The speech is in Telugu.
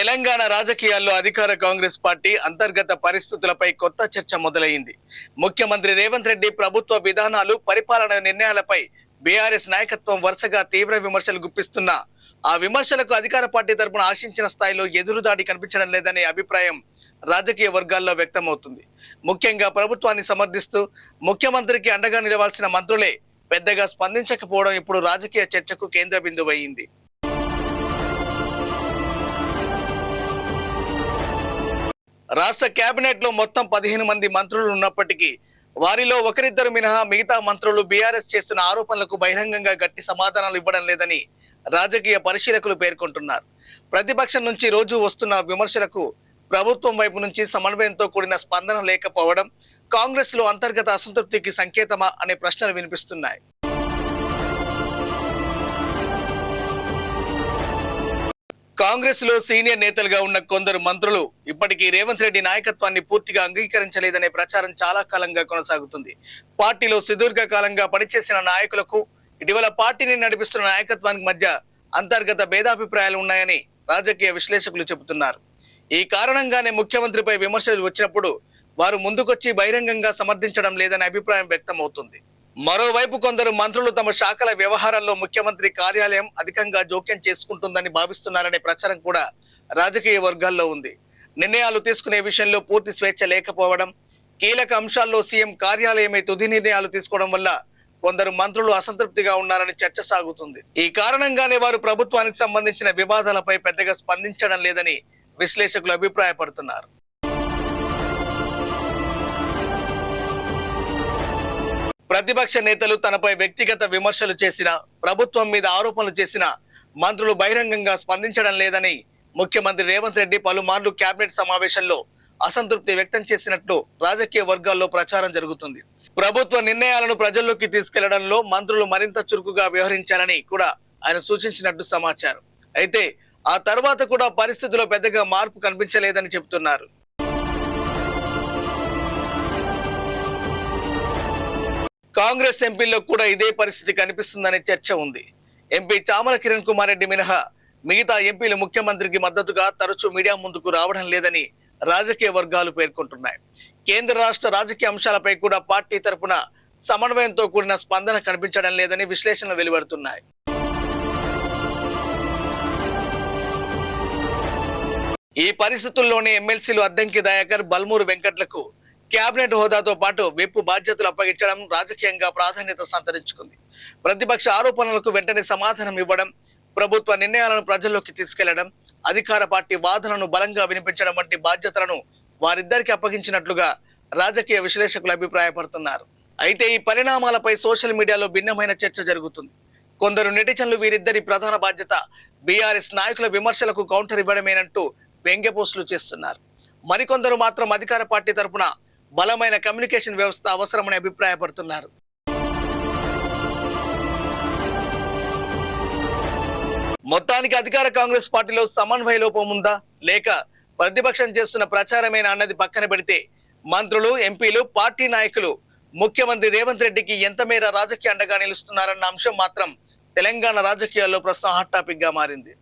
తెలంగాణ రాజకీయాల్లో అధికార కాంగ్రెస్ పార్టీ అంతర్గత పరిస్థితులపై కొత్త చర్చ మొదలైంది. ముఖ్యమంత్రి రేవంత్ రెడ్డి ప్రభుత్వ విధానాలు, పరిపాలన నిర్ణయాలపై బీఆర్ఎస్ నాయకత్వం వరుసగా తీవ్ర విమర్శలు గుప్పిస్తున్నా ఆ విమర్శలకు అధికార పార్టీ తరపున ఆశించిన స్థాయిలో ఎదురుదాడి కనిపించడం లేదనే అభిప్రాయం రాజకీయ వర్గాల్లో వ్యక్తమవుతుంది. ముఖ్యంగా ప్రభుత్వాన్ని సమర్థిస్తూ ముఖ్యమంత్రికి అండగా నిలవాల్సిన మంత్రులే పెద్దగా స్పందించకపోవడం ఇప్పుడు రాజకీయ చర్చకు కేంద్ర బిందువయ్యింది. రాష్ట్ర కేబినెట్ లో మొత్తం 15 మంది మంత్రులు ఉన్నప్పటికీ వారిలో ఒకరిద్దరు మినహా మిగతా మంత్రులు బీఆర్ఎస్ చేస్తున్న ఆరోపణలకు బహిరంగంగా గట్టి సమాధానాలు ఇవ్వడం లేదని రాజకీయ పరిశీలకులు పేర్కొంటున్నారు. ప్రతిపక్షం నుంచి రోజు వస్తున్న విమర్శలకు ప్రభుత్వం వైపు నుంచి సమన్వయంతో కూడిన స్పందన లేకపోవడం కాంగ్రెస్ లో అంతర్గత అసంతృప్తికి సంకేతమా అనే ప్రశ్నలు వినిపిస్తున్నాయి. కాంగ్రెస్ లో సీనియర్ నేతలుగా ఉన్న కొందరు మంత్రులు ఇప్పటికీ రేవంత్ రెడ్డి నాయకత్వాన్ని పూర్తిగా అంగీకరించలేదనే ప్రచారం చాలా కాలంగా కొనసాగుతుంది. పార్టీలో సుదీర్ఘకాలంగా పనిచేసిన నాయకులకు ఇటీవల పార్టీని నడిపిస్తున్న నాయకత్వానికి మధ్య అంతర్గత భేదాభిప్రాయాలు ఉన్నాయని రాజకీయ విశ్లేషకులు చెబుతున్నారు. ఈ కారణంగానే ముఖ్యమంత్రిపై విమర్శలు వచ్చినప్పుడు వారు ముందుకొచ్చి బహిరంగంగా సమర్థించడం లేదనే అభిప్రాయం వ్యక్తమవుతుంది. మరోవైపు కొందరు మంత్రులు తమ శాఖల వ్యవహారాల్లో ముఖ్యమంత్రి కార్యాలయం అధికంగా జోక్యం చేసుకుంటుందని భావిస్తున్నారనే ప్రచారం కూడా రాజకీయ వర్గాల్లో ఉంది. నిర్ణయాలు తీసుకునే విషయంలో పూర్తి స్వేచ్ఛ లేకపోవడం, కీలక అంశాల్లో సీఎం కార్యాలయమే తుది నిర్ణయాలు తీసుకోవడం వల్ల కొందరు మంత్రులు అసంతృప్తిగా ఉన్నారని చర్చ సాగుతుంది. ఈ కారణంగానే వారు ప్రభుత్వానికి సంబంధించిన వివాదాలపై పెద్దగా స్పందించడం లేదని విశ్లేషకులు అభిప్రాయపడుతున్నారు. ప్రతిపక్ష నేతలు తనపై వ్యక్తిగత విమర్శలు చేసిన, ప్రభుత్వం మీద ఆరోపణలు చేసిన మంత్రులు బహిరంగంగా స్పందించడం లేదని ముఖ్యమంత్రి రేవంత్ రెడ్డి పలుమార్లు కేబినెట్ సమావేశంలో అసంతృప్తి వ్యక్తం చేసినట్లు రాజకీయ వర్గాల్లో ప్రచారం జరుగుతుంది. ప్రభుత్వ నిర్ణయాలను ప్రజల్లోకి తీసుకెళ్లడంలో మంత్రులు మరింత చురుకుగా వ్యవహరించాలని కూడా ఆయన సూచించినట్టు సమాచారం. అయితే ఆ తర్వాత కూడా పరిస్థితిలో పెద్దగా మార్పు కనిపించలేదని చెబుతున్నారు. కాంగ్రెస్ ఎంపీల్లో కూడా ఇదే పరిస్థితి కనిపిస్తుందనే చర్చ ఉంది. ఎంపీ చామల కిరణ్ కుమార్ రెడ్డి మినహా మిగతా ఎంపీలు ముఖ్యమంత్రికి మద్దతుగా తరచూ మీడియా ముందుకు రావడం లేదని రాజకీయ వర్గాలు పేర్కొంటున్నాయి. కేంద్ర రాష్ట్ర రాజకీయ అంశాలపై కూడా పార్టీ తరపున సమన్వయంతో కూడిన స్పందన కనిపించడం లేదని విశ్లేషణలు వెలువడుతున్నాయి. ఈ పరిస్థితుల్లోనే ఎమ్మెల్సీలు అద్దంకి దయాకర్, బల్మూరు వెంకట్లకు కేబినెట్ హోదాతో పాటు విప్ బాధ్యతలు అప్పగించడం రాజకీయంగా ప్రాధాన్యత సంతరించుకుంది. ప్రతిపక్ష ఆరోపణలకు వెంటనే సమాధానం ఇవ్వడం, ప్రభుత్వ నిర్ణయాలను ప్రజల్లోకి తీసుకెళ్లడం, అధికార పార్టీ వాదనను బలంగా వినిపించడం వంటి బాధ్యతలను వారిద్దరికి అప్పగించినట్లుగా రాజకీయ విశ్లేషకులు అభిప్రాయపడుతున్నారు. అయితే ఈ పరిణామాలపై సోషల్ మీడియాలో భిన్నమైన చర్చ జరుగుతుంది. కొందరు నెటిజన్లు వీరిద్దరి ప్రధాన బాధ్యత బీఆర్ఎస్ నాయకుల విమర్శలకు కౌంటర్ ఇవ్వడమేనంటూ వ్యంగ్య పోస్టులు చేస్తున్నారు. మరికొందరు మాత్రం అధికార పార్టీ తరపున బలమైన కమ్యూనికేషన్ వ్యవస్థ అవసరమని అభిప్రాయపడుతున్నారు. మొత్తానికి అధికార కాంగ్రెస్ పార్టీలో సమన్వయ లోపం ఉందా లేక ప్రతిపక్షం చేస్తున్న ప్రచారమేనా అన్నది పక్కన పెడితే మంత్రులు, ఎంపీలు, పార్టీ నాయకులు ముఖ్యమంత్రి రేవంత్ రెడ్డికి ఎంత మేర రాజకీయ అండగా నిలుస్తున్నారన్న అంశం మాత్రం తెలంగాణ రాజకీయాల్లో ప్రస్తుతం హాట్ టాపిక్ గా మారింది.